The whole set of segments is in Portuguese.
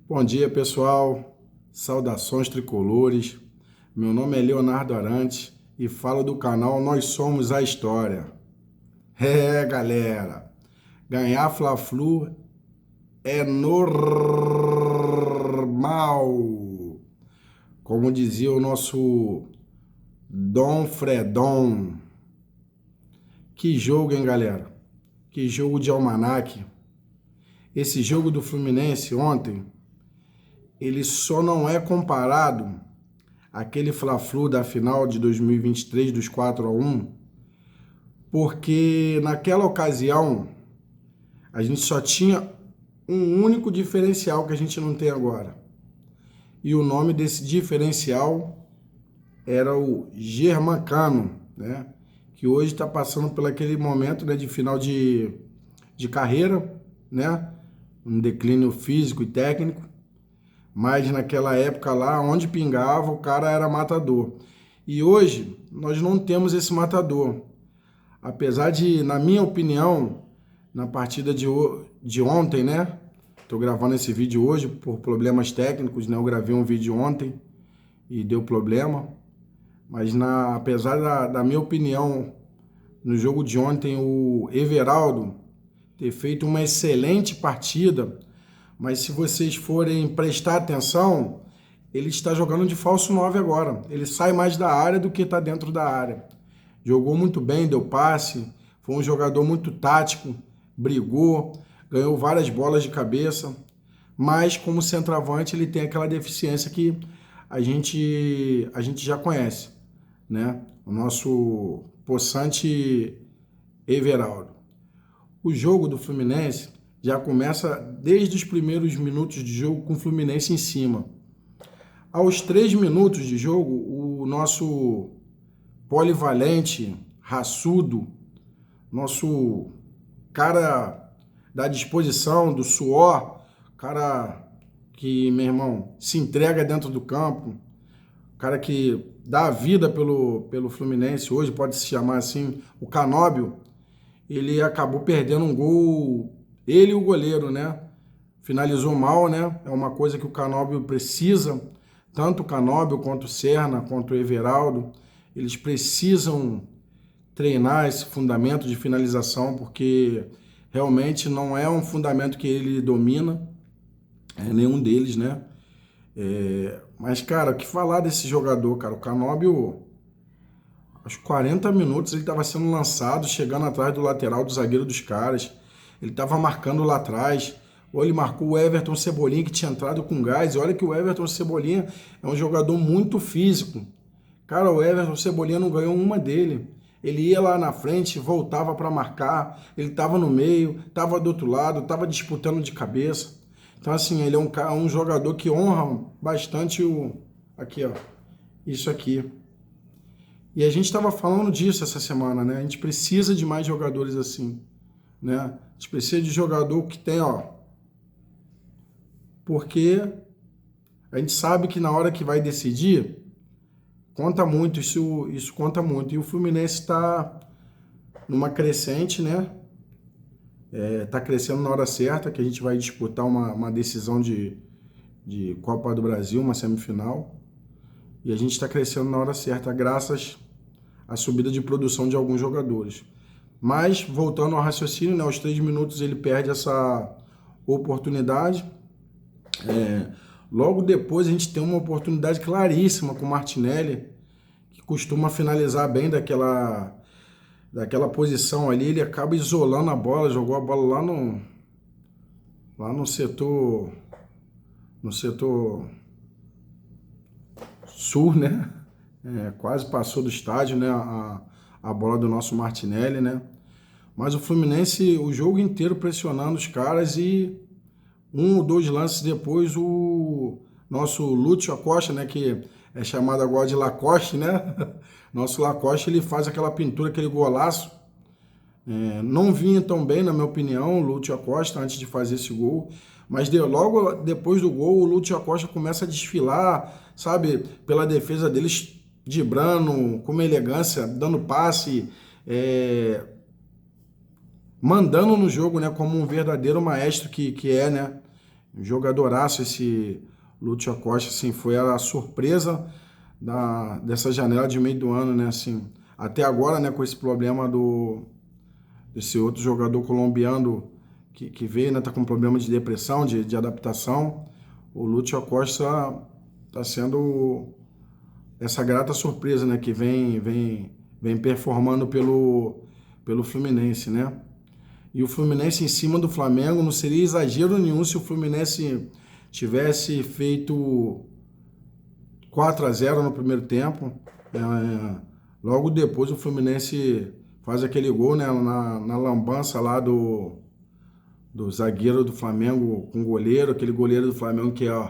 Bom dia, pessoal. Saudações tricolores. Meu nome é Leonardo Arantes e falo do canal Nós Somos a História. Galera, ganhar Fla-Flu é normal. Como dizia o nosso Dom Fredon. Que jogo, hein, galera? Que jogo de almanaque. Esse jogo do Fluminense ontem, ele só não é comparado àquele Fla-Flu da final de 2023 dos 4-1, porque naquela ocasião a gente só tinha um único diferencial que a gente não tem agora. E o nome desse diferencial era o Germancano, né? Que hoje está passando por aquele momento, né, de final de carreira, né? Um declínio físico e técnico. Mas naquela época lá, onde pingava, o cara era matador. E hoje, nós não temos esse matador. Apesar de, na minha opinião, na partida de ontem, né? Tô gravando esse vídeo hoje por problemas técnicos, né? Eu gravei um vídeo ontem e deu problema. Mas apesar da minha opinião, no jogo de ontem, o Everaldo ter feito uma excelente partida, mas se vocês forem prestar atenção, ele está jogando de falso 9 agora. Ele sai mais da área do que está dentro da área. Jogou muito bem, deu passe, foi um jogador muito tático, brigou, ganhou várias bolas de cabeça, mas como centroavante ele tem aquela deficiência que a gente já conhece, né? O nosso possante Everaldo. O jogo do Fluminense já começa desde os primeiros minutos de jogo com o Fluminense em cima. Aos 3 minutos de jogo, o nosso polivalente, raçudo, nosso cara da disposição, do suor, cara que, meu irmão, se entrega dentro do campo, cara que dá a vida pelo Fluminense, hoje pode se chamar assim, o Canóbio, ele acabou perdendo um gol, ele e o goleiro, né? Finalizou mal, né? É uma coisa que o Canóbio precisa, tanto o Canóbio quanto o Serna, quanto o Everaldo, eles precisam treinar esse fundamento de finalização, porque realmente não é um fundamento que ele domina, nenhum deles, né? Mas, cara, o que falar desse jogador, cara? O Canóbio, aos 40 minutos ele estava sendo lançado, chegando atrás do lateral do zagueiro dos caras. Ele estava marcando lá atrás. Ou ele marcou o Everton Cebolinha, que tinha entrado com gás. E olha que o Everton Cebolinha é um jogador muito físico. Cara, o Everton Cebolinha não ganhou uma dele. Ele ia lá na frente, voltava para marcar. Ele estava no meio, estava do outro lado, estava disputando de cabeça. Então, assim, ele é um jogador que honra bastante aqui, ó, isso aqui. E a gente estava falando disso essa semana, né? A gente precisa de mais jogadores assim, né? A gente precisa de jogador que tem, ó. Porque a gente sabe que na hora que vai decidir, conta muito, isso conta muito. E o Fluminense está numa crescente, né? Tá crescendo na hora certa, que a gente vai disputar uma decisão de Copa do Brasil, uma semifinal. E a gente está crescendo na hora certa, graças à subida de produção de alguns jogadores. Mas, voltando ao raciocínio, né, aos 3 minutos ele perde essa oportunidade. Logo depois a gente tem uma oportunidade claríssima com o Martinelli, que costuma finalizar bem daquela posição ali. Ele acaba isolando a bola, jogou a bola lá no setor sul, né? Quase passou do estádio, né? A bola do nosso Martinelli, né? Mas o Fluminense, o jogo inteiro pressionando os caras e 1 ou 2 lances depois, o nosso Lúcio Acosta, né? Que é chamado agora de Lacoste, né? Nosso Lacoste, ele faz aquela pintura, aquele golaço. Não vinha tão bem, na minha opinião, o Lúcio Acosta, antes de fazer esse gol. Mas logo depois do gol, o Lúcio Acosta começa a desfilar, sabe? Pela defesa deles, driblando, com uma elegância, dando passe, mandando no jogo, né? Como um verdadeiro maestro que é, né? Jogadoraço esse Lúcio Acosta, assim, foi a surpresa dessa janela de meio do ano, né, assim, até agora, né, com esse problema desse outro jogador colombiano que veio, né, tá com problema de depressão, de adaptação. O Lúcio Acosta tá sendo essa grata surpresa, né, que vem performando pelo Fluminense, né? E o Fluminense em cima do Flamengo, não seria exagero nenhum se o Fluminense tivesse feito 4-0 no primeiro tempo. Logo depois o Fluminense faz aquele gol, né, na lambança lá do zagueiro do Flamengo com o goleiro, aquele goleiro do Flamengo que ó,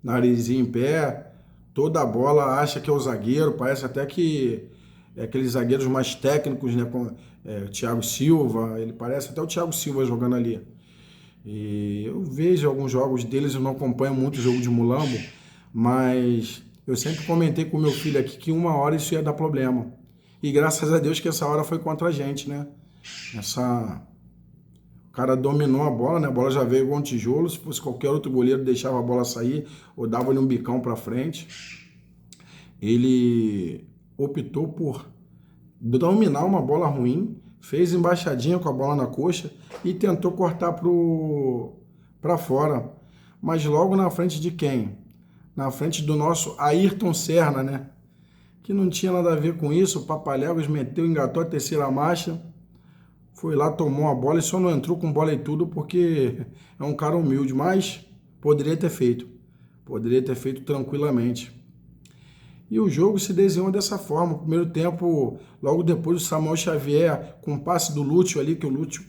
narizinho em pé, toda a bola acha que é o zagueiro, parece até que é aqueles zagueiros mais técnicos, né, com Thiago Silva, ele parece até o Thiago Silva jogando ali. E eu vejo alguns jogos deles, eu não acompanho muito o jogo de Mulambo, mas eu sempre comentei com meu filho aqui que uma hora isso ia dar problema. E graças a Deus que essa hora foi contra a gente, né? O cara dominou a bola, né? A bola já veio igual um tijolo. Se fosse qualquer outro goleiro, deixava a bola sair ou dava-lhe um bicão para frente. Ele optou por dominar uma bola ruim, fez embaixadinha com a bola na coxa e tentou cortar para fora. Mas logo na frente de quem? Na frente do nosso Ayrton Senna, né? Que não tinha nada a ver com isso. O Papaléguas meteu, engatou a terceira marcha. Foi lá, tomou a bola e só não entrou com bola e tudo porque é um cara humilde, mas poderia ter feito. Poderia ter feito tranquilamente. E o jogo se desenhou dessa forma. No primeiro tempo, logo depois o Samuel Xavier, com o passe do Lúcio ali, que o Lúcio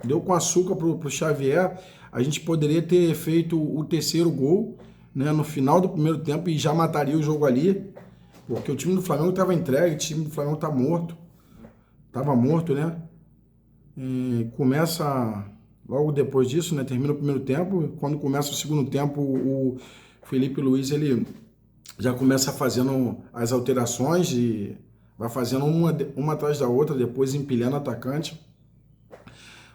deu com açúcar pro Xavier, a gente poderia ter feito o terceiro gol, né, no final do primeiro tempo e já mataria o jogo ali, porque o time do Flamengo estava entregue, o time do Flamengo tá morto. Tava morto, né? E começa logo depois disso, né? Termina o primeiro tempo. Quando começa o segundo tempo, o Felipe Luiz ele já começa fazendo as alterações e vai fazendo uma atrás da outra, depois empilhando atacante.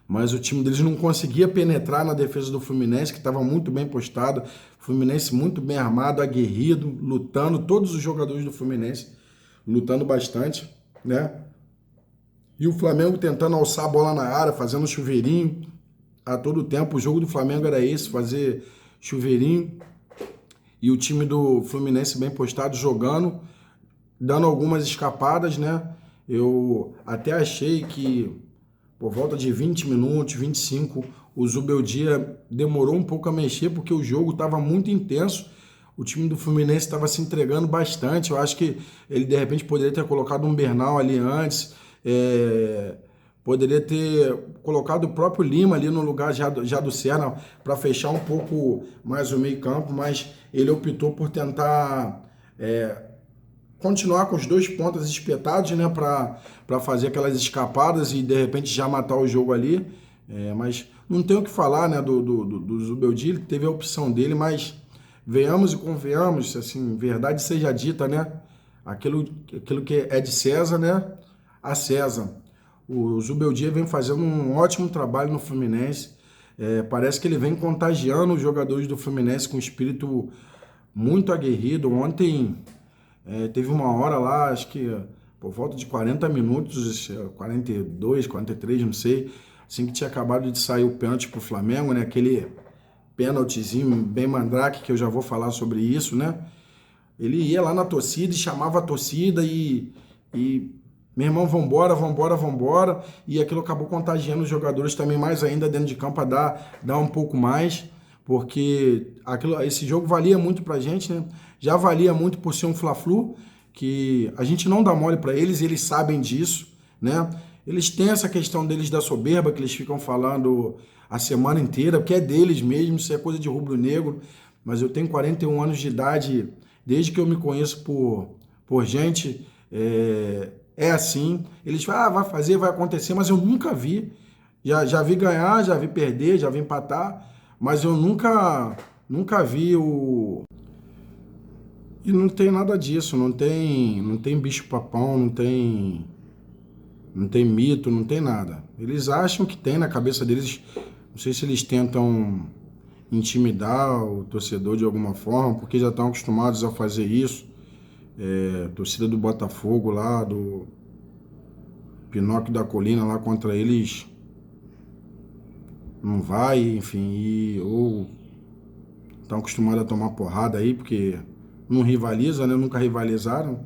Mas o time deles não conseguia penetrar na defesa do Fluminense, que estava muito bem postado. Fluminense muito bem armado, aguerrido, lutando. Todos os jogadores do Fluminense lutando bastante, né? E o Flamengo tentando alçar a bola na área, fazendo chuveirinho a todo tempo. O jogo do Flamengo era esse, fazer chuveirinho. E o time do Fluminense bem postado, jogando, dando algumas escapadas, né? Eu até achei que por volta de 20 minutos, 25, o Zubeldia demorou um pouco a mexer, porque o jogo estava muito intenso. O time do Fluminense estava se entregando bastante. Eu acho que ele, de repente, poderia ter colocado um Bernal ali antes. Poderia ter colocado o próprio Lima ali no lugar já do Senna para fechar um pouco mais o meio campo, mas ele optou por tentar continuar com os dois pontas espetados, né, para fazer aquelas escapadas e de repente já matar o jogo ali. Mas não tem o que falar, né, do Zubeldia, ele teve a opção dele, mas venhamos e convenhamos, assim, verdade seja dita, né, aquilo que é de César, né, a César. O Zubeldia vem fazendo um ótimo trabalho no Fluminense. Parece que ele vem contagiando os jogadores do Fluminense com um espírito muito aguerrido. Ontem teve uma hora lá, acho que por volta de 40 minutos, 42, 43, não sei, assim que tinha acabado de sair o pênalti pro Flamengo, né? Aquele pênaltizinho bem mandrake, que eu já vou falar sobre isso, né? Ele ia lá na torcida e chamava a torcida e meu irmão, vambora, vambora, vambora. E aquilo acabou contagiando os jogadores também mais ainda dentro de campo a dar um pouco mais, porque esse jogo valia muito pra gente, né? Já valia muito por ser um Fla-Flu, que a gente não dá mole pra eles, e eles sabem disso, né? Eles têm essa questão deles da soberba, que eles ficam falando a semana inteira, que é deles mesmo, isso é coisa de rubro-negro. Mas eu tenho 41 anos de idade, desde que eu me conheço por gente, assim. Eles falam, vai fazer, vai acontecer, mas eu nunca vi. Já vi ganhar, já vi perder, já vi empatar, mas eu nunca vi o... E não tem nada disso, não tem bicho-papão, não tem mito, não tem nada. Eles acham que tem na cabeça deles, não sei se eles tentam intimidar o torcedor de alguma forma, porque já estão acostumados a fazer isso. Torcida do Botafogo lá, do Pinóquio da Colina lá contra eles não vai, enfim, ou estão acostumados a tomar porrada aí, porque não rivaliza, né? Nunca rivalizaram.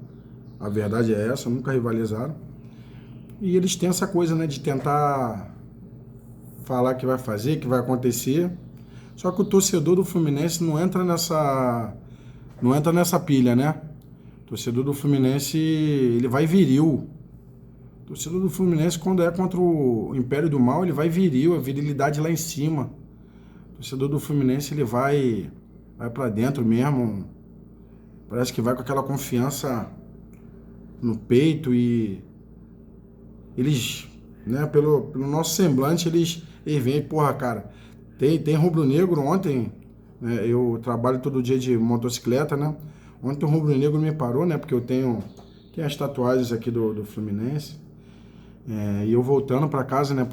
A verdade é essa, nunca rivalizaram. E eles têm essa coisa, né, de tentar falar que vai fazer, que vai acontecer. Só que o torcedor do Fluminense não entra nessa pilha, né? O torcedor do Fluminense, ele vai viril. O torcedor do Fluminense, quando é contra o Império do Mal, ele vai viril, a virilidade lá em cima. O torcedor do Fluminense, ele vai pra dentro mesmo. Parece que vai com aquela confiança no peito e eles, né, pelo nosso semblante, eles veem, porra, cara, tem rubro-negro ontem, né, eu trabalho todo dia de motocicleta, né? Ontem o rubro-negro me parou, né, porque eu tenho as tatuagens aqui do Fluminense. E eu voltando pra casa, né,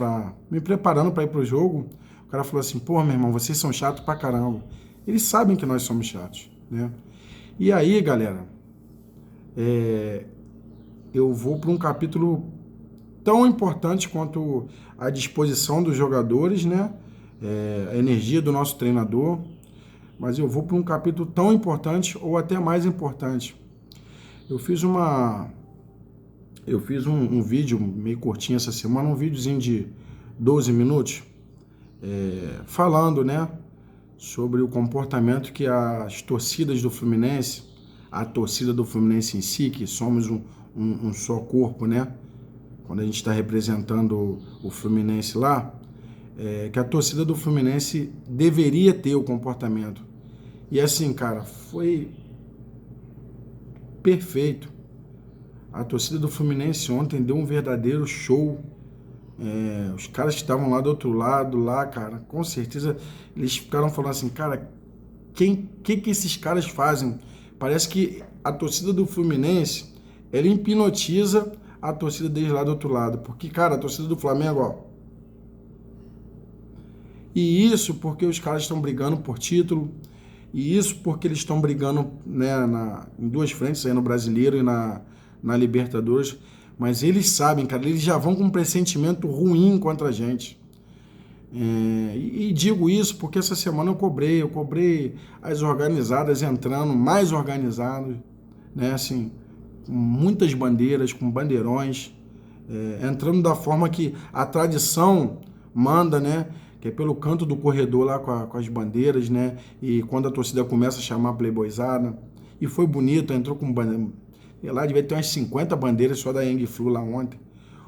me preparando pra ir pro jogo, o cara falou assim, pô, meu irmão, vocês são chatos pra caramba. Eles sabem que nós somos chatos, né? E aí, galera, eu vou para um capítulo tão importante quanto a disposição dos jogadores, né? A energia do nosso treinador, mas eu vou para um capítulo tão importante ou até mais importante. Eu fiz um vídeo meio curtinho essa semana, um videozinho de 12 minutos, falando, né, sobre o comportamento que as torcidas do Fluminense, a torcida do Fluminense em si, que somos um só corpo, né, quando a gente está representando o Fluminense lá, que a torcida do Fluminense deveria ter o comportamento. E assim, cara, foi perfeito. A torcida do Fluminense ontem deu um verdadeiro show. Os caras que estavam lá do outro lado, lá, cara, com certeza eles ficaram falando assim, cara, que esses caras fazem? Parece que a torcida do Fluminense, ela hipnotiza a torcida deles lá do outro lado. Porque, cara, a torcida do Flamengo, ó. E isso porque os caras estão brigando por título. E isso porque eles estão brigando, né, em duas frentes, aí no Brasileiro e na Libertadores. Mas eles sabem, cara, eles já vão com um pressentimento ruim contra a gente. E digo isso porque essa semana eu cobrei as organizadas entrando, mais organizadas, né, assim, com muitas bandeiras, com bandeirões, entrando da forma que a tradição manda, né, que é pelo canto do corredor lá com as bandeiras, né, e quando a torcida começa a chamar a playboyzada, e foi bonito, entrou com bandeira, lá devia ter umas 50 bandeiras só da Yang Flu lá ontem.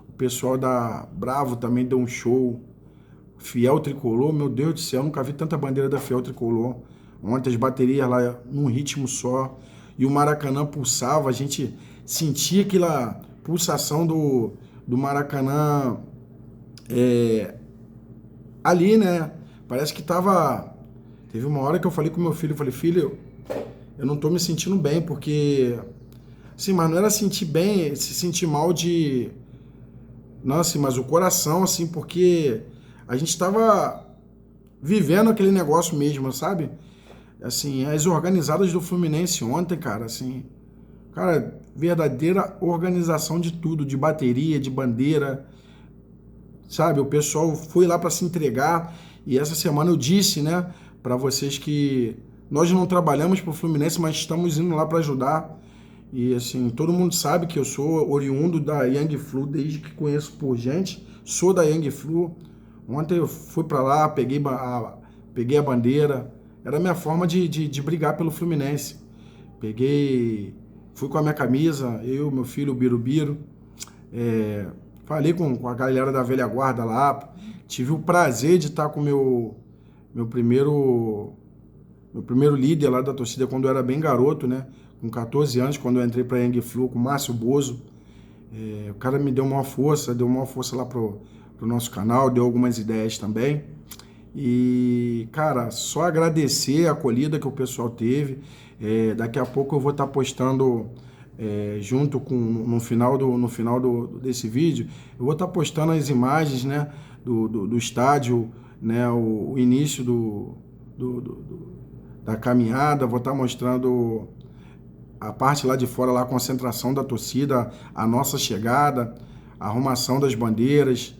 O pessoal da Bravo também deu um show. Fiel Tricolor, meu Deus do céu, nunca vi tanta bandeira da Fiel Tricolor. Ontem as baterias lá num ritmo só. E o Maracanã pulsava, a gente sentia aquela pulsação do Maracanã ali, né? Parece que tava... Teve uma hora que eu falei com meu filho, eu falei, filho, eu não tô me sentindo bem, porque... Assim, mas não era sentir bem, se sentir mal de... Nossa, mas o coração, assim, porque a gente estava vivendo aquele negócio mesmo, sabe? Assim, as organizadas do Fluminense ontem, cara, assim... Cara, verdadeira organização de tudo, de bateria, de bandeira, sabe? O pessoal foi lá para se entregar e essa semana eu disse, né, para vocês que nós não trabalhamos pro Fluminense, mas estamos indo lá para ajudar. E assim, todo mundo sabe que eu sou oriundo da Yang Flu desde que conheço por gente. Sou da Yang Flu. Ontem eu fui para lá, peguei a bandeira. Era a minha forma de brigar pelo Fluminense. Fui com a minha camisa, eu, meu filho, o Birubiru. Falei com a galera da velha guarda lá. Tive o prazer de estar com meu primeiro líder lá da torcida quando eu era bem garoto, né? Com 14 anos, quando eu entrei para a Yang Flu, com o Márcio Bozo. O cara me deu uma força lá pro nosso canal, deu algumas ideias também. E, cara, só agradecer a acolhida que o pessoal teve. Daqui a pouco eu vou estar postando, junto com, no final desse vídeo, eu vou estar postando as imagens, né, do estádio, né, o início da caminhada, vou estar mostrando a parte lá de fora, lá, a concentração da torcida, a nossa chegada, a arrumação das bandeiras,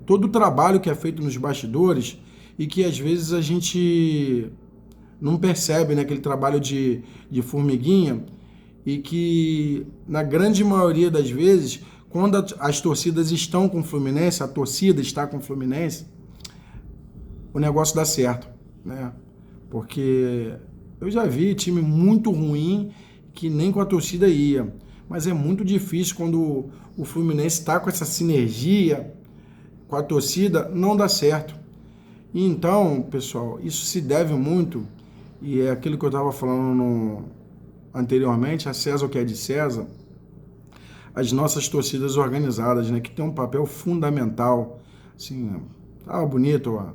todo o trabalho que é feito nos bastidores e que às vezes a gente não percebe, né, aquele trabalho de formiguinha, e que na grande maioria das vezes, quando as torcidas estão com o Fluminense, a torcida está com o Fluminense, o negócio dá certo, né? Porque eu já vi time muito ruim que nem com a torcida ia, mas é muito difícil quando o Fluminense está com essa sinergia com a torcida, não dá certo. E então, pessoal, isso se deve muito, e é aquilo que eu estava falando anteriormente, a César o que é de César, as nossas torcidas organizadas, né, que tem um papel fundamental. Assim, bonito, ó.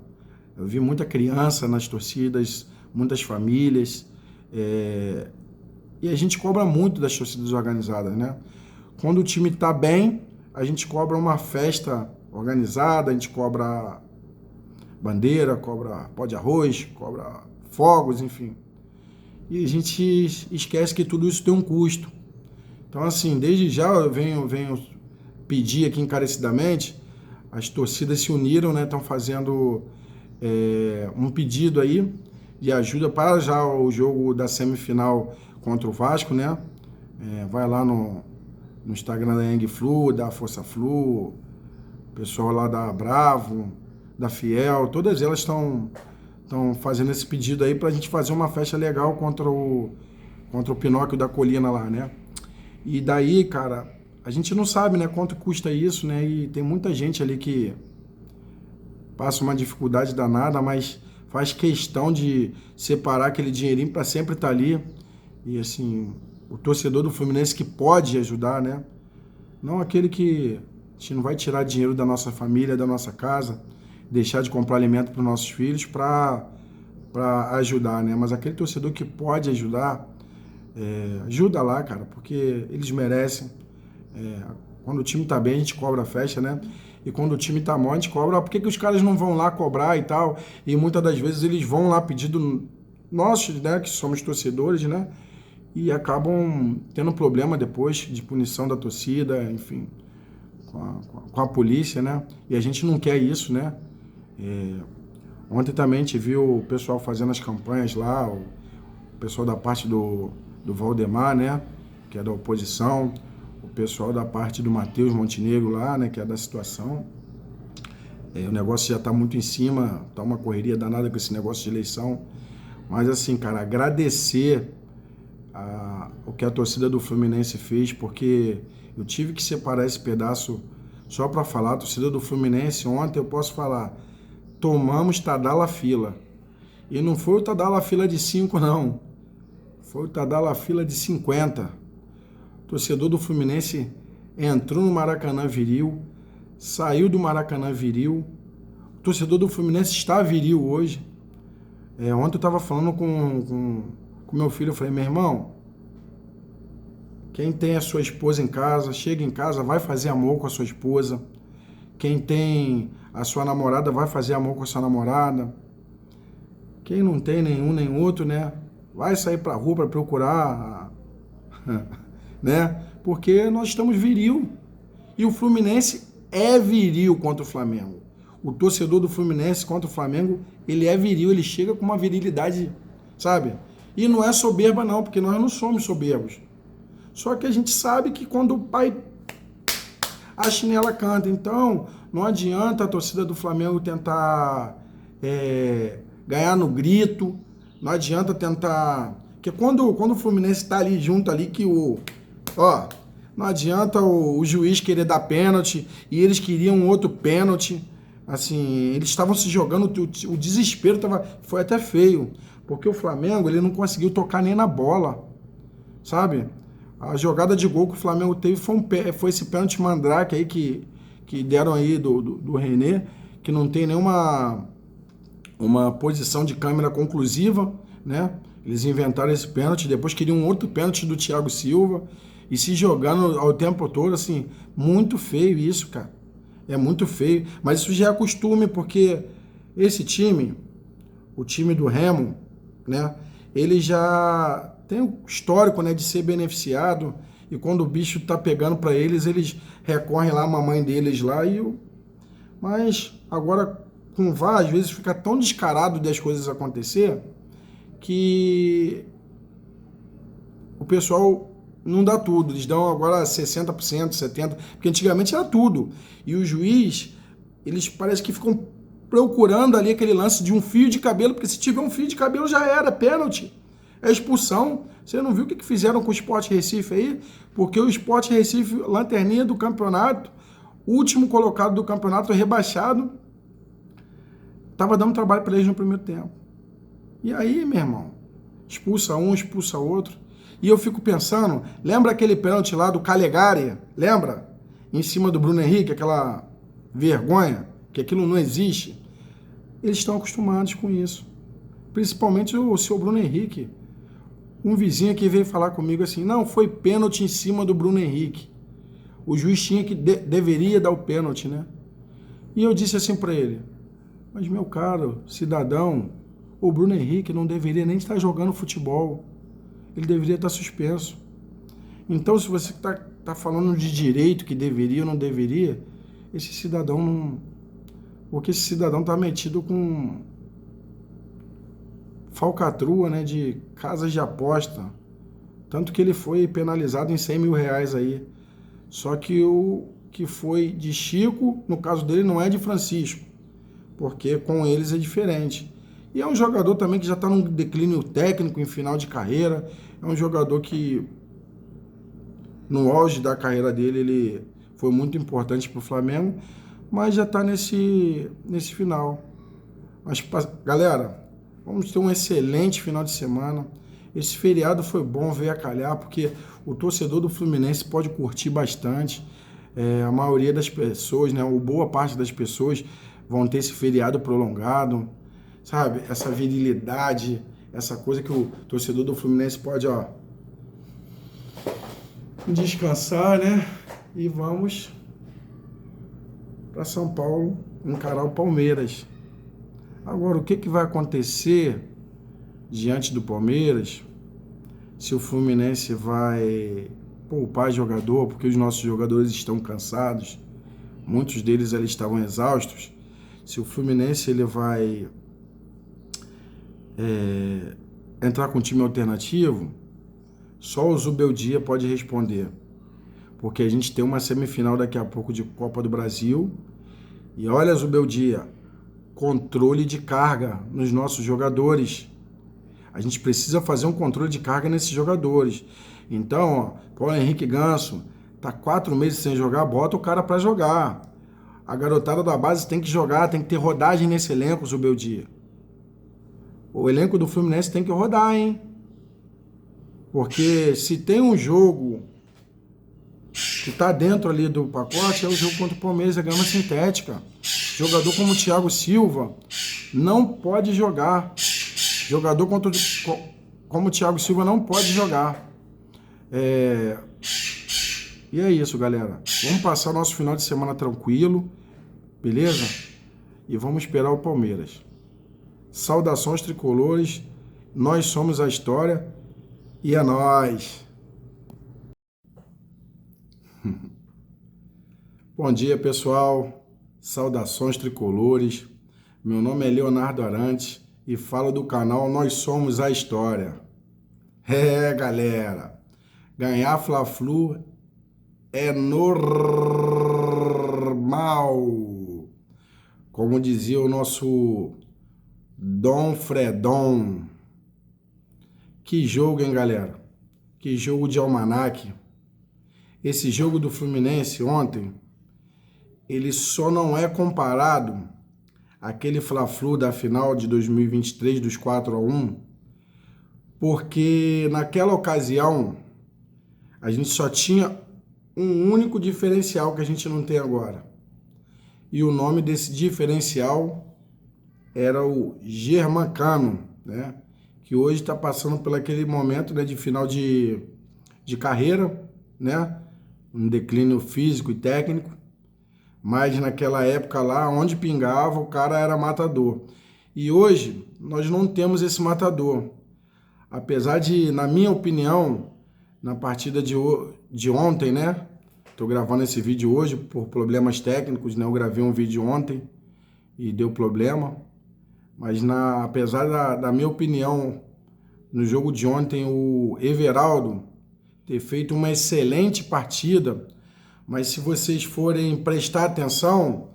Eu vi muita criança nas torcidas, muitas famílias, e a gente cobra muito das torcidas organizadas, né? Quando o time está bem, a gente cobra uma festa organizada, a gente cobra bandeira, cobra pó de arroz, cobra fogos, enfim. E a gente esquece que tudo isso tem um custo. Então, assim, desde já eu venho pedir aqui encarecidamente, as torcidas se uniram, né? Estão fazendo um pedido aí de ajuda para já o jogo da semifinal contra o Vasco, né? Vai lá no Instagram da Yang Flu, da Força Flu, pessoal lá da Bravo, da Fiel, todas elas estão fazendo esse pedido aí para a gente fazer uma festa legal contra o Pinóquio da Colina lá, né? E daí, cara, a gente não sabe, né, quanto custa isso, né? E tem muita gente ali que passa uma dificuldade danada, mas faz questão de separar aquele dinheirinho para sempre estar ali. E assim, o torcedor do Fluminense que pode ajudar, né? Não aquele que a gente não vai tirar dinheiro da nossa família, da nossa casa, deixar de comprar alimento para os nossos filhos para ajudar, né? Mas aquele torcedor que pode ajudar, ajuda lá, cara, porque eles merecem. Quando o time tá bem, a gente cobra a festa, né? E quando o time tá mal, a gente cobra. Por que os caras não vão lá cobrar e tal? E muitas das vezes eles vão lá pedindo nossos, né? Que somos torcedores, né? E acabam tendo problema depois de punição da torcida, enfim, com a polícia, né? E a gente não quer isso, né? Ontem também a gente viu o pessoal fazendo as campanhas lá, o pessoal da parte do Valdemar, né? Que é da oposição, o pessoal da parte do Matheus Montenegro lá, né? Que é da situação. O negócio já está muito em cima, tá uma correria danada com esse negócio de eleição. Mas assim, cara, agradecer o que a torcida do Fluminense fez, porque eu tive que separar esse pedaço só para falar. A torcida do Fluminense ontem, eu posso falar, tomamos Tadala fila. E não foi o Tadala fila de 5, não. Foi o Tadala fila de 50. O torcedor do Fluminense entrou no Maracanã viril, saiu do Maracanã viril. O torcedor do Fluminense está viril hoje. Ontem eu estava falando com meu filho, eu falei, meu irmão, quem tem a sua esposa em casa, chega em casa, vai fazer amor com a sua esposa. Quem tem a sua namorada, vai fazer amor com a sua namorada. Quem não tem nenhum nem outro, né, vai sair pra rua para procurar, né, porque nós estamos viril. E o Fluminense é viril contra o Flamengo. O torcedor do Fluminense contra o Flamengo, ele é viril, ele chega com uma virilidade, sabe? E não é soberba não, porque nós não somos soberbos. Só que a gente sabe que quando o pai, a chinela canta. Então, não adianta a torcida do Flamengo tentar ganhar no grito, não adianta tentar... Porque quando o Fluminense está ali junto ali, que não adianta o juiz querer dar pênalti, e eles queriam outro pênalti. Assim, eles estavam se jogando, o desespero foi até feio, porque o Flamengo ele não conseguiu tocar nem na bola, sabe? A jogada de gol que o Flamengo teve foi esse pênalti mandrake aí que deram aí do René, que não tem nenhuma uma posição de câmera conclusiva, né? Eles inventaram esse pênalti, depois queriam um outro pênalti do Thiago Silva, e se jogando ao tempo todo, assim, muito feio isso, cara. É muito feio, mas isso já é costume, porque esse time, o time do Remo, né? Ele já tem o histórico, né, de ser beneficiado, e quando o bicho tá pegando para eles, eles recorrem lá à mamãe deles lá mas agora com o VAR, às vezes fica tão descarado das coisas acontecer que o pessoal não dá tudo, eles dão agora 60%, 70%, porque antigamente era tudo. E o juiz, eles parece que ficam procurando ali aquele lance de um fio de cabelo, porque se tiver um fio de cabelo já era, pênalti, é expulsão. Você não viu o que fizeram com o Sport Recife aí? Porque o Sport Recife, lanterninha do campeonato, último colocado do campeonato, rebaixado, tava dando trabalho para eles no primeiro tempo. E aí, meu irmão, expulsa um, expulsa outro. E eu fico pensando, lembra aquele pênalti lá do Calegari? Lembra? Em cima do Bruno Henrique, aquela vergonha, que aquilo não existe. Eles estão acostumados com isso. Principalmente o seu Bruno Henrique. Um vizinho aqui veio falar comigo assim, não, foi pênalti em cima do Bruno Henrique. O juiz tinha que deveria dar o pênalti, né? E eu disse assim para ele, mas meu caro cidadão, o Bruno Henrique não deveria nem estar jogando futebol. Ele deveria estar suspenso. Então, se você tá falando de direito que deveria ou não deveria, esse cidadão não... Porque esse cidadão tá metido com falcatrua, né, de casas de aposta. Tanto que ele foi penalizado em 100 mil reais aí. Só que o que foi de Chico, no caso dele, não é de Francisco. Porque com eles é diferente. E é um jogador também que já está num declínio técnico em final de carreira. É um jogador que, no auge da carreira dele, ele foi muito importante para o Flamengo, mas já está nesse final. Mas, galera, vamos ter um excelente final de semana. Esse feriado foi bom ver a calhar, porque o torcedor do Fluminense pode curtir bastante. A maioria das pessoas, né, ou boa parte das pessoas, vão ter esse feriado prolongado. Sabe, essa virilidade, essa coisa que o torcedor do Fluminense pode, ó, descansar, né? E vamos para São Paulo encarar o Palmeiras. Agora, o que vai acontecer diante do Palmeiras? Se o Fluminense vai poupar jogador, porque os nossos jogadores estão cansados, muitos deles ali estavam exaustos. Se o Fluminense ele vai entrar com um time alternativo, só o Zubeldia pode responder, porque a gente tem uma semifinal daqui a pouco de Copa do Brasil, e olha, Zubeldia, controle de carga nos nossos jogadores. A gente precisa fazer um controle de carga nesses jogadores. Então, ó, Paulo Henrique Ganso tá 4 meses sem jogar, bota o cara para jogar. A garotada da base tem que jogar, tem que ter rodagem nesse elenco, Zubeldia. O elenco do Fluminense tem que rodar, hein? Porque se tem um jogo que tá dentro ali do pacote, é o jogo contra o Palmeiras, a grama sintética. Jogador como o Thiago Silva não pode jogar. Jogador como o Thiago Silva não pode jogar. E é isso, galera. Vamos passar nosso final de semana tranquilo, beleza? E vamos esperar o Palmeiras. Saudações tricolores, nós somos a história e é nóis. Bom dia, pessoal. Saudações tricolores. Meu nome é Leonardo Arantes e falo do canal Nós Somos a História. Galera, ganhar Fla-Flu é normal. Como dizia o nosso Dom Fredon. Que jogo, hein, galera? Que jogo de almanaque. Esse jogo do Fluminense ontem, ele só não é comparado àquele Fla-Flu da final de 2023 dos 4-1, porque naquela ocasião a gente só tinha um único diferencial que a gente não tem agora. E o nome desse diferencial era o Germancano, né? Que hoje está passando por aquele momento, né, de final de carreira, né? Um declínio físico e técnico. Mas naquela época lá, onde pingava, o cara era matador. E hoje nós não temos esse matador. Apesar de, na minha opinião, na partida de ontem, né? Tô gravando esse vídeo hoje por problemas técnicos, né? Eu gravei um vídeo ontem e deu problema. Mas apesar da minha opinião, no jogo de ontem, o Everaldo ter feito uma excelente partida, mas se vocês forem prestar atenção,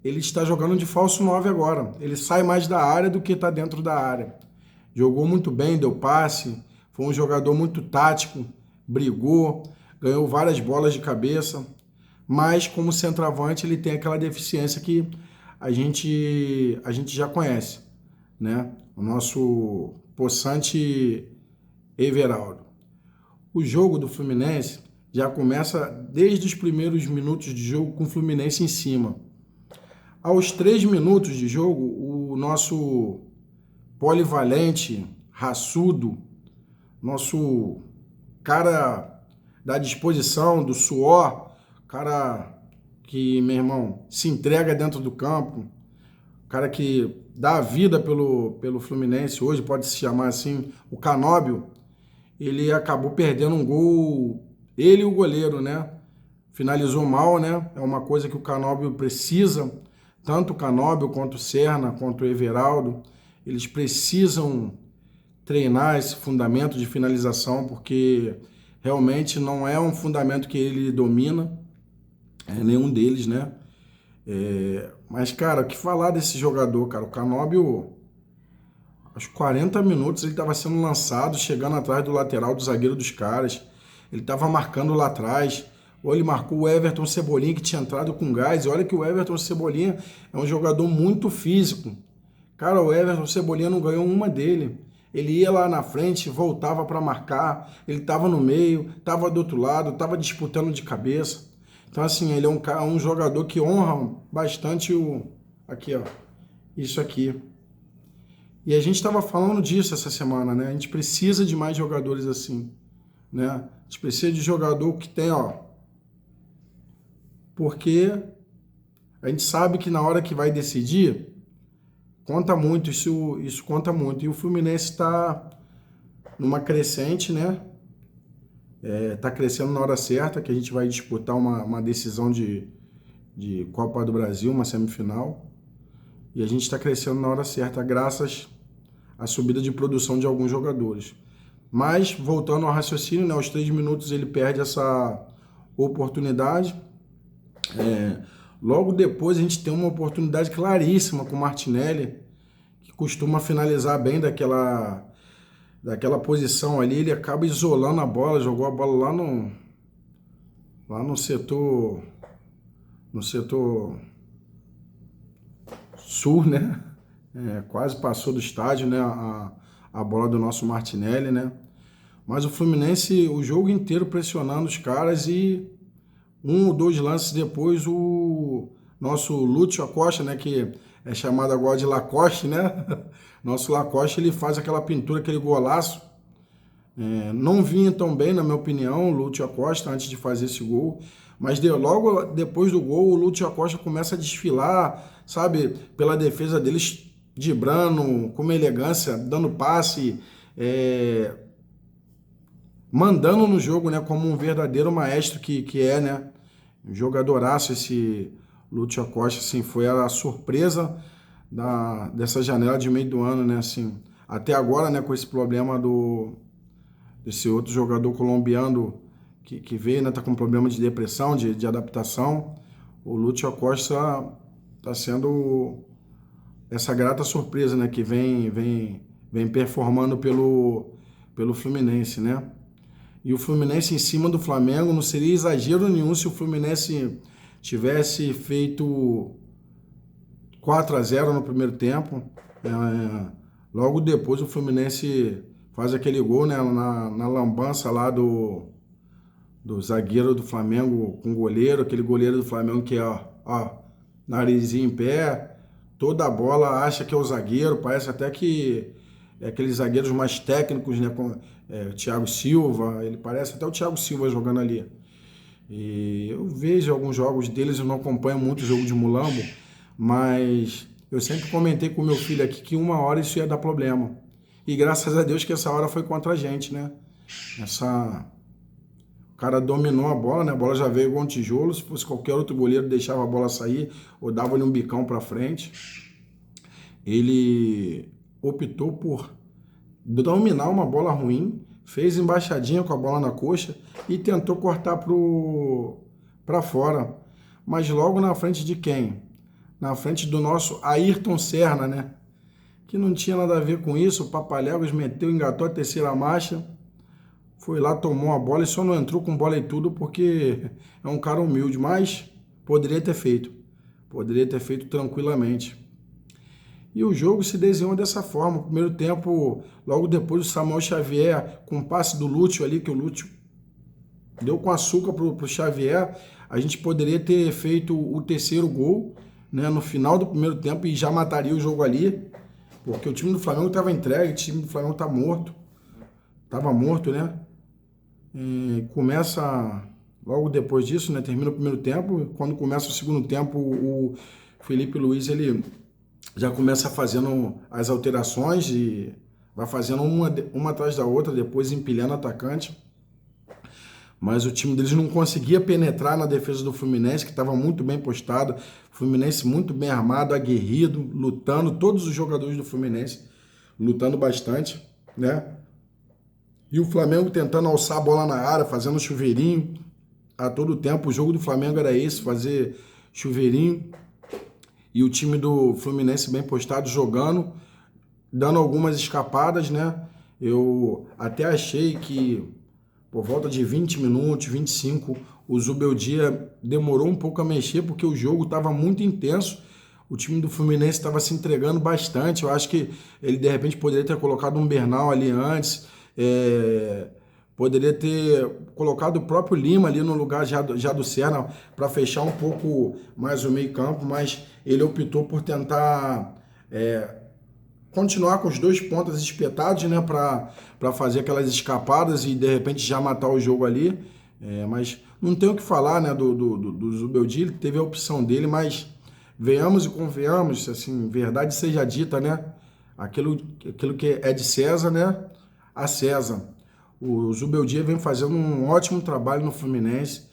ele está jogando de falso 9 agora. Ele sai mais da área do que está dentro da área. Jogou muito bem, deu passe, foi um jogador muito tático, brigou, ganhou várias bolas de cabeça, mas como centroavante ele tem aquela deficiência que a gente já conhece, né? O nosso possante Everaldo. O jogo do Fluminense já começa desde os primeiros minutos de jogo com o Fluminense em cima. Aos 3 minutos de jogo, o nosso polivalente, raçudo, nosso cara da disposição, do suor, cara que, meu irmão, se entrega dentro do campo, cara que dá a vida pelo Fluminense, hoje pode se chamar assim, o Canóbio, ele acabou perdendo um gol, ele e o goleiro, né? Finalizou mal, né? É uma coisa que o Canóbio precisa, tanto o Canóbio quanto o Serna, quanto o Everaldo, eles precisam treinar esse fundamento de finalização, porque realmente não é um fundamento que ele domina, nenhum deles, né? Mas, cara, o que falar desse jogador, cara? O Canóbio, aos 40 minutos, ele estava sendo lançado, chegando atrás do lateral do zagueiro dos caras. Ele estava marcando lá atrás. Ou ele marcou o Everton Cebolinha, que tinha entrado com gás. E olha que o Everton Cebolinha é um jogador muito físico. Cara, o Everton Cebolinha não ganhou uma dele. Ele ia lá na frente, voltava para marcar. Ele estava no meio, estava do outro lado, estava disputando de cabeça. Então, assim, ele é um jogador que honra bastante aqui, ó, isso aqui. E a gente estava falando disso essa semana, né? A gente precisa de mais jogadores assim, né? A gente precisa de jogador que tem, ó, porque a gente sabe que na hora que vai decidir, conta muito, isso conta muito. E o Fluminense está numa crescente, né? Tá crescendo na hora certa, que a gente vai disputar uma decisão de Copa do Brasil, uma semifinal. E a gente está crescendo na hora certa, graças à subida de produção de alguns jogadores. Mas, voltando ao raciocínio, né, aos 3 minutos ele perde essa oportunidade. Logo depois a gente tem uma oportunidade claríssima com o Martinelli, que costuma finalizar bem daquela posição ali. Ele acaba isolando a bola, jogou a bola lá no setor sul, né? Quase passou do estádio, né? A bola do nosso Martinelli, né? Mas o Fluminense, o jogo inteiro pressionando os caras, e 1 ou 2 lances depois, o nosso Lúcio Acosta, né? Que é chamado agora de Lacoste, né? Nosso Lacoste, ele faz aquela pintura, aquele golaço. Não vinha tão bem, na minha opinião, o Lúcio Acosta, antes de fazer esse gol. Mas logo depois do gol, o Lúcio Acosta começa a desfilar, sabe? Pela defesa deles, driblando, com uma elegância, dando passe, mandando no jogo, né? Como um verdadeiro maestro que é, né? Um jogadoraço esse Lúcio Acosta, assim, foi a surpresa dessa janela de meio do ano, né? Assim, até agora, né? Com esse problema desse outro jogador colombiano que veio, né? Tá com problema de depressão, de adaptação. O Lúcio Acosta tá sendo essa grata surpresa, né? Que vem performando pelo Fluminense, né? E o Fluminense em cima do Flamengo, não seria exagero nenhum se o Fluminense tivesse feito 4-0 no primeiro tempo. Logo depois o Fluminense faz aquele gol, né, na lambança lá do zagueiro do Flamengo com o goleiro, aquele goleiro do Flamengo que é, ó, narizinho em pé, toda a bola acha que é o zagueiro, parece até que é aqueles zagueiros mais técnicos, né, com o Thiago Silva, ele parece até o Thiago Silva jogando ali. E eu vejo alguns jogos deles, eu não acompanho muito o jogo de Mulambo, mas Eu sempre comentei com meu filho aqui que uma hora isso ia dar problema. E graças a Deus que essa hora foi contra a gente, né? O cara dominou a bola, né? A bola já veio igual um tijolo. Se fosse qualquer outro goleiro, deixava a bola sair ou dava-lhe um bicão para frente. Ele optou por dominar uma bola ruim, fez embaixadinha com a bola na coxa e tentou cortar para fora. Mas logo na frente de quem? Na frente do nosso Ayrton Senna, né? Que não tinha nada a ver com isso. O Papaléguas meteu, engatou a terceira marcha, foi lá, tomou a bola e só não entrou com bola e tudo porque é um cara humilde, mas poderia ter feito. Poderia ter feito tranquilamente. E o jogo se desenhou dessa forma. No primeiro tempo, logo depois o Samuel Xavier, com o passe do Lúcio ali, que o Lúcio deu com açúcar pro Xavier, a gente poderia ter feito o terceiro gol, né, no final do primeiro tempo e já mataria o jogo ali, porque o time do Flamengo estava entregue, o time do Flamengo tá morto. Estava morto, né? E começa logo depois disso, né? Termina o primeiro tempo. Quando começa o segundo tempo, o Felipe Luiz ele já começa fazendo as alterações e vai fazendo uma atrás da outra, depois empilhando atacante. Mas o time deles não conseguia penetrar na defesa do Fluminense, que estava muito bem postado. Fluminense muito bem armado, aguerrido, lutando. Todos os jogadores do Fluminense lutando bastante, né? E o Flamengo tentando alçar a bola na área, fazendo chuveirinho a todo tempo. O jogo do Flamengo era esse, fazer chuveirinho. E o time do Fluminense bem postado, jogando, dando algumas escapadas, né? Eu até achei que por volta de 20 minutos, 25, o Zubeldia demorou um pouco a mexer porque o jogo estava muito intenso. O time do Fluminense estava se entregando bastante. Eu acho que ele de repente poderia ter colocado um Bernal ali antes. Poderia ter colocado o próprio Lima ali no lugar já do Senna para fechar um pouco mais o meio campo, mas ele optou por tentar continuar com os dois pontas espetados, né, para fazer aquelas escapadas e de repente já matar o jogo ali. Mas não tem o que falar, né, do Zubeldia, ele teve a opção dele, mas venhamos e convenhamos, assim, verdade seja dita, né, aquilo que é de César, né, a César. O Zubeldia vem fazendo um ótimo trabalho no Fluminense.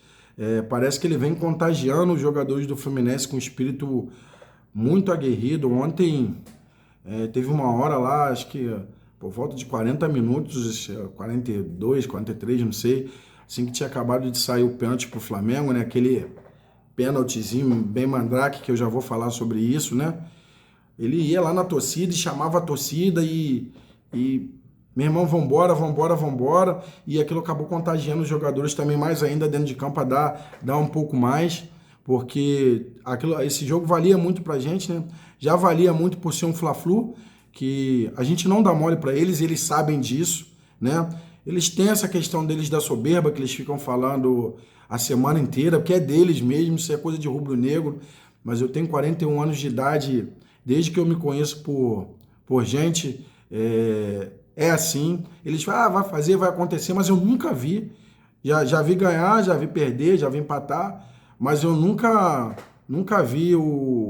Parece que ele vem contagiando os jogadores do Fluminense com um espírito muito aguerrido. Ontem teve uma hora lá, acho que por volta de 40 minutos, 42, 43, não sei, assim que tinha acabado de sair o pênalti pro Flamengo, né? Aquele pênaltizinho bem mandrake, que eu já vou falar sobre isso, né? Ele ia lá na torcida e chamava a torcida e meu irmão, vambora, vambora, vambora. E aquilo acabou contagiando os jogadores também mais ainda dentro de campo a dar um pouco mais, porque esse jogo valia muito pra gente, né? Já valia muito por ser um Fla-Flu, que a gente não dá mole pra eles, e eles sabem disso, né? Eles têm essa questão deles da soberba, que eles ficam falando a semana inteira, porque é deles mesmo, isso é coisa de rubro-negro. Mas eu tenho 41 anos de idade, desde que eu me conheço por gente, é assim. Eles falam, vai fazer, vai acontecer, mas eu nunca vi. Já vi ganhar, já vi perder, já vi empatar, mas eu nunca vi